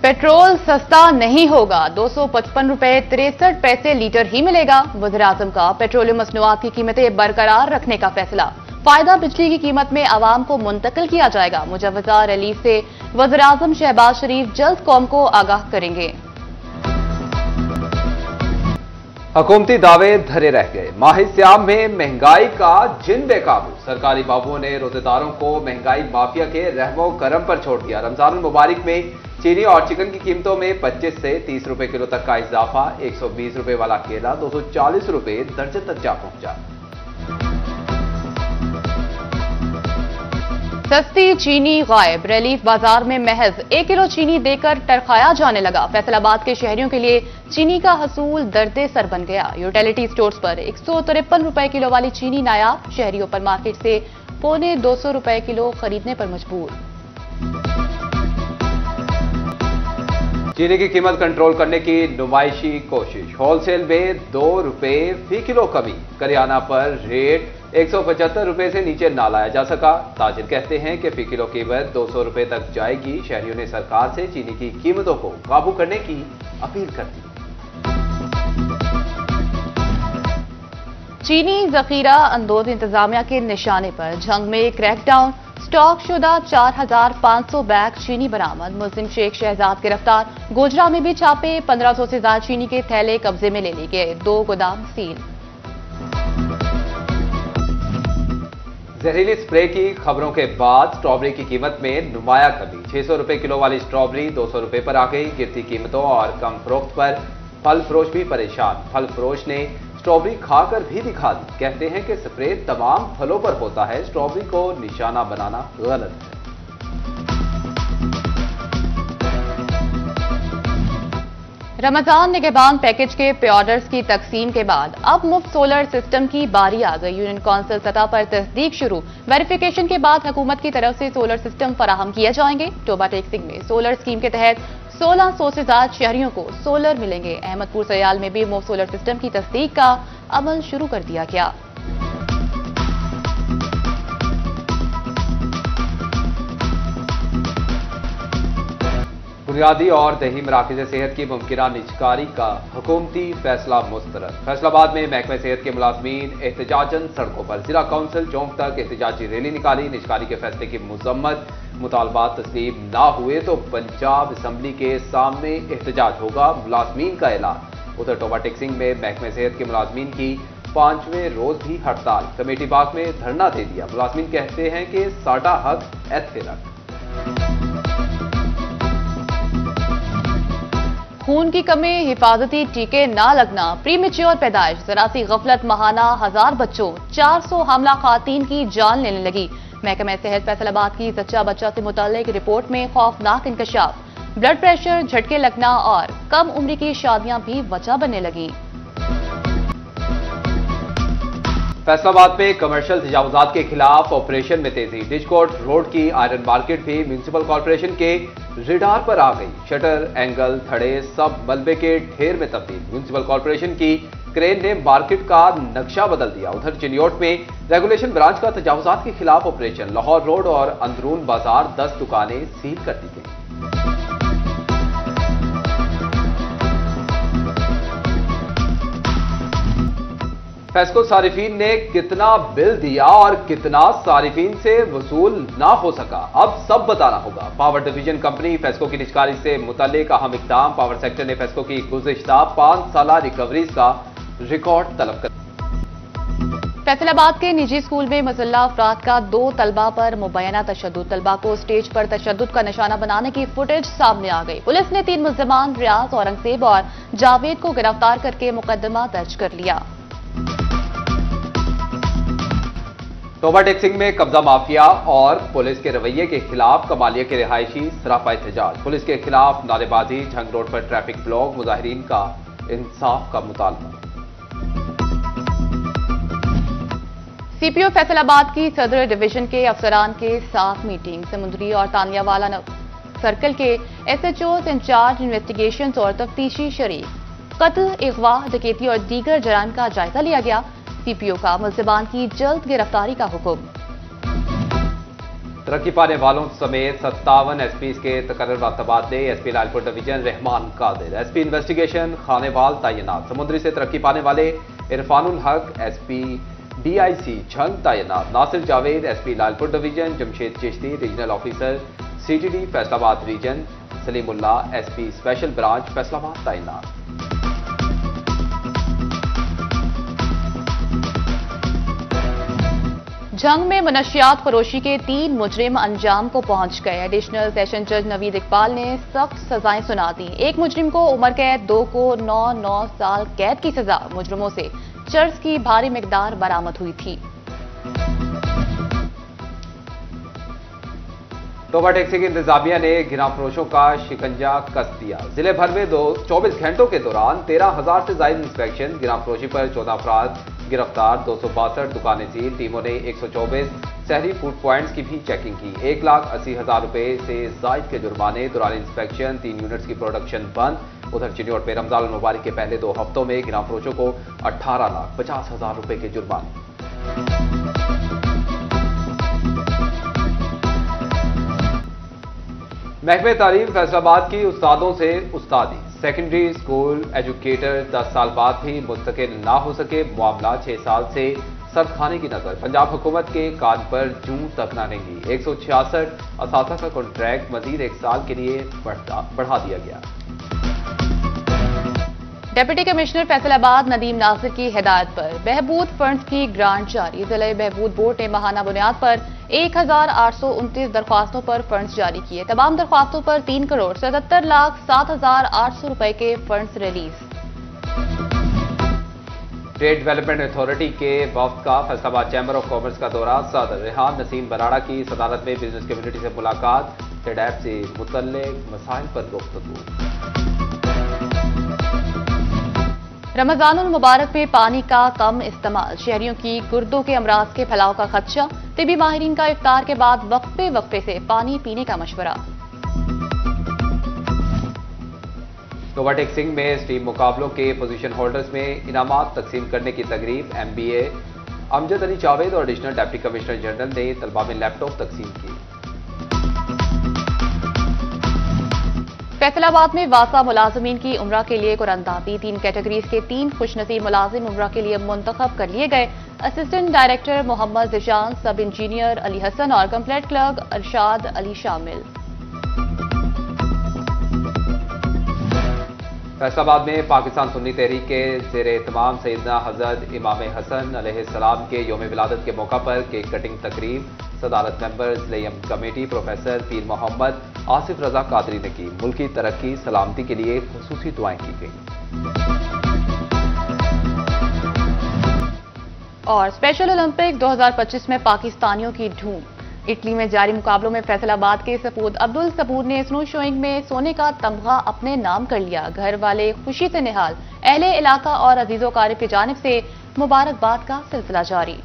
Petrol सस्ता नहीं होगा, 255 रुपए 63 पैसे लीटर ही मिलेगा। वज़ीर-ए-आज़म का पेट्रोलियम मसनूआत की कीमतें बरकरार रखने का फैसला। फायदा बिजली की कीमत में आवाम को मुंतकिल किया जाएगा। मुजव्वज़ा रिलीफ से वज़ीर-ए-आज़म शहबाज शरीफ जल्द कौम को आगाह करेंगे। हुकूमती दावे धरे रह गए। माह सियाम में महंगाई का जिन बेकाबू। सरकारी बाबुओं ने रोजेदारों को महंगाई माफिया के रहमो करम पर छोड़ दिया। रमजान मुबारक में चीनी और चिकन की कीमतों में 25 से 30 रुपए किलो तक का इजाफा। 120 रुपए वाला केला 240 रुपए दर्जन तक जा पहुंचा। सस्ती चीनी गायब। रिलीफ बाजार में महज 1 किलो चीनी देकर टरखाया जाने लगा। फैसलाबाद के शहरियों के लिए चीनी का हसूल दर्दे सर बन गया। यूटिलिटी स्टोर्स पर 153 रुपए किलो वाली चीनी नायाब। शहरी ओपन मार्केट से पौने 200 रुपए किलो खरीदने पर मजबूर। चीनी की कीमत कंट्रोल करने की नुमाइशी कोशिश। होलसेल में 2 रुपए फी किलो कमी। करियाना पर रेट 175 रुपए से नीचे ना लाया जा सका। ताजिर कहते हैं कि फी किलो कीमत 200 रुपए तक जाएगी। शहरियों ने सरकार से चीनी की कीमतों को काबू करने की अपील कर दी। चीनी जखीरा अंदोज इंतजामिया के निशाने पर जंग में क्रैकडाउन। स्टॉक शुदा 4500 बैग चीनी बरामद। मुस्लिम शेख शहजाद गिरफ्तार। गोजरा में भी छापे। 1500 से ज्यादा चीनी के थैले कब्जे में ले लिए गए। 2 गोदाम सील। जहरीली स्प्रे की खबरों के बाद स्ट्रॉबेरी की कीमत में नुमाया कमी। 600 रुपए किलो वाली स्ट्रॉबेरी 200 रुपए पर आ गई। गिरती कीमतों और कम फरोख्त पर फल फरोश भी परेशान। फल फरोश ने स्ट्रॉबेरी खाकर भी दिखा दी। कहते हैं कि स्प्रे तमाम फलों पर होता है, स्ट्रॉबेरी को निशाना बनाना गलत है। रमजान निगहबान पैकेज के पे ऑर्डर्स की तकसीम के बाद अब मुफ्त सोलर सिस्टम की बारी आ गई। यूनियन काउंसिल सतह पर तस्दीक शुरू। वेरिफिकेशन के बाद हुकूमत की तरफ से सोलर सिस्टम फराहम किए जाएंगे। टोबा टेक्सिंग में सोलर स्कीम के तहत 1600 से ज्यादा शहरियों को सोलर मिलेंगे। अहमदपुर सयाल में भी मुफ्त सोलर सिस्टम की तस्दीक का अमल शुरू कर दिया गया। बुनियादी और दही मराकज़ सेहत की मुमकिना निजकारी का हुकूमती फैसला मुस्तरद। फैसलाबाद में महकमे सेहत के मुलाजमीन एहतजाजन सड़कों पर। जिला काउंसिल चौक तक एहतजाजी रैली निकाली। निजकारी के फैसले की मजम्मत। मुतालबात तस्लीम ना हुए तो पंजाब असम्बली के सामने एहतजाज होगा। मुलाजमीन का ऐलान। उधर टोबा टेक्सिंग में महकमे सेहत के मुलाजमीन की 5वें रोज भी हड़ताल। कमेटी बाग में धरना दे दिया। मुलाजमीन कहते हैं कि साडा हक ऐथे रख। खून की कमी, हिफाजती टीके ना लगना, प्रीमेच्योर पैदाइश, जरा सी गफलत महाना 1000 बच्चों, 400 हमला खातीन की जान लेने लगी। महकमा सेहत फैसलाबाद की जच्चा बच्चा से मुताल्लिक रिपोर्ट में खौफनाक इंकशाफ। ब्लड प्रेशर, झटके लगना और कम उम्र की शादियां भी वजह बनने लगी। फैसलाबाद में कमर्शियल तजावुजात के खिलाफ ऑपरेशन में तेजी। डिजकोट रोड की आयरन मार्केट भी म्यूनिसिपल कॉर्पोरेशन के रिडार पर आ गई। शटर, एंगल, थड़े सब मलबे के ढेर में तब्दील। म्यूनिसिपल कॉर्पोरेशन की क्रेन ने मार्केट का नक्शा बदल दिया। उधर चिलियोट में रेगुलेशन ब्रांच का तजावुजात के खिलाफ ऑपरेशन। लाहौर रोड और अंदरून बाजार 10 दुकानें सील कर दी गई। फेस्को सारिफीन ने कितना बिल दिया और कितना सारिफीन से वसूल ना हो सका, अब सब बताना होगा। पावर डिवीजन कंपनी फेस्को की निजकारी से मुतल्लिक अहम इक़दाम। पावर सेक्टर ने फेस्को की गुज़िश्ता 5 साला रिकवरीज का रिकॉर्ड तलब कर। फैसलाबाद के निजी स्कूल में मुसल्लह अफराद का 2 तलबा पर मुबैना तशद्दुद। तलबा को स्टेज पर तशद्दुद का निशाना बनाने की फुटेज सामने आ गई। पुलिस ने 3 मुल्ज़िमान रियाज, औरंगजेब और जावेद को गिरफ्तार करके मुकदमा दर्ज कर लिया। टोबा टेक्सिंग में कब्जा माफिया और पुलिस के रवैये के खिलाफ कमालिया के रिहायशी सरापा एहतजाज। पुलिस के खिलाफ नारेबाजी, झंग रोड पर ट्रैफिक ब्लॉक। मुजाहिरीन का इंसाफ का मुतालबा। सीपीओ फैसलाबाद की सदर डिवीजन के अफसरान के साथ मीटिंग। समुद्री और तानियावाला सर्कल के एसएचओ इंचार्ज इन्वेस्टिगेशन और तफ्तीशी शरीक। कत्ल, अगवा, डकैती और दीगर जराइम का जायजा लिया गया। सीपीओ का मुल्ज़िमान की जल्द गिरफ्तारी का हुक्म। तरक्की पाने वालों समेत 57 एसपी के तकर्रर तबादले। SP Lalpur division Rehman Qadir, SP investigation Khanewal तैनात। समुद्री से तरक्की पाने वाले इरफानुल हक एसपी डीआईसी झंग तैनात। Nasir Javed SP Lalpur division. Jamshed Chishti regional officer CTD Faisalabad region. Salimullah SP special branch Faisalabad तैनात। जंग में मनशियात फरोशी के 3 मुजरिम अंजाम को पहुंच गए। एडिशनल सेशन जज नवीद इकबाल ने सख्त सजाएं सुना दी। एक मुजरिम को उम्र कैद, 2 को 9 साल कैद की सजा। मुजरिमों से चर्स की भारी मिकदार बरामद हुई थी। तोबा टैक्सी की इंतजामिया ने गिराफरोशों का शिकंजा कस दिया। जिले भर में 24 घंटों के दौरान 13,000 से ज्यादा इंस्पेक्शन। गिराफरोशी पर 14 अफराद गिरफ्तार, 262 दुकानें सील। टीमों ने 124 शहरी फूड प्वाइंट्स की भी चेकिंग की। 1,80,000 रुपए से जायद के जुर्माने। दौरान इंस्पेक्शन 3 यूनिट्स की प्रोडक्शन बंद। उधर चिन्नौर में रमजान मुबारक के पहले 2 हफ्तों में गिराफरोशों को 18,50,000 रुपए के जुर्माने। महकमे तालीम फैसलाबाद की उस्तादों से उस्तादी। सेकेंडरी स्कूल एजुकेटर 10 साल बाद भी मुस्तकिल ना हो सके। मामला 6 साल से सरखाने की नजर। पंजाब हुकूमत के कान पर जूं तक ना रहेंगी। 166 असातिज़ा का कॉन्ट्रैक्ट मजीद 1 साल के लिए बढ़ा दिया गया। डिप्टी कमिश्नर फैसलाबाद नदीम नासिर की हिदायत पर बहबूद फंड्स की ग्रांट जारी। जिला बहबूद बोर्ड ने माहाना बुनियाद पर 1,829 दरख्वास्तों पर फंड्स जारी किए। तमाम दरख्वास्तों पर 3,77,07,800 रुपए के funds release. Trade development authority के वफ्द का फैसलाबाद चैम्बर ऑफ कॉमर्स का दौरा। सदर रेहान नसीम बराड़ा की सदारत में बिजनेस कम्युनिटी से मुलाकात। ट्रेड ऐप से मुतल्लिक मसाइल पर गुफ्तगू। रमजानुल मुबारक में पानी का कम इस्तेमाल। शहरियों की गुर्दों के अमराज के फैलाव का खदशा। तिबी माहिरीन का इफ्तार के बाद वक्फे से पानी पीने का मशवरा। तोबा टैक्सिंग में स्टीम मुकाबलों के पोजीशन होल्डर्स में इनामात तकसीम करने की तकरीब। MBA अमजद अली जावेद और एडिशनल डिप्टी कमिश्नर जनरल ने तलबा में लैपटॉप तकसीम किए। फैसलाबाद में वासा मुलाजमीन की उम्रा के लिए कुरंदाबी। 3 कैटेगरीज के 3 खुशनसीब मुलाजिम उम्रा के लिए मुंतखब कर लिए गए। असिस्टेंट डायरेक्टर मोहम्मद जिशान, सब इंजीनियर अली हसन और कंप्लेंट क्लर्क अरशाद अली शामिल। फैसलाबाद में पाकिस्तान सुन्नी तहरीक के ज़ेर एहतमाम सैयदना हज़रत इमाम हसन अलैहिस्सलाम के यौम विलादत के मौका पर केक कटिंग तकरीब। सदारत मेंबर्स लेयम कमेटी प्रोफेसर पीर मोहम्मद आसिफ रजा कादरी ने की। मुल्की तरक्की सलामती के लिए खुसूसी दुआएं की गई। और स्पेशल ओलंपिक 2025 में पाकिस्तानियों की धूम। इटली में जारी मुकाबलों में फैसलाबाद के सपूत अब्दुल सबूर ने स्नो शोइंग में सोने का तमगा अपने नाम कर लिया। घर वाले खुशी से निहाल। अहले इलाका और अजीजों कारिब की जानिब से मुबारकबाद का सिलसिला जारी।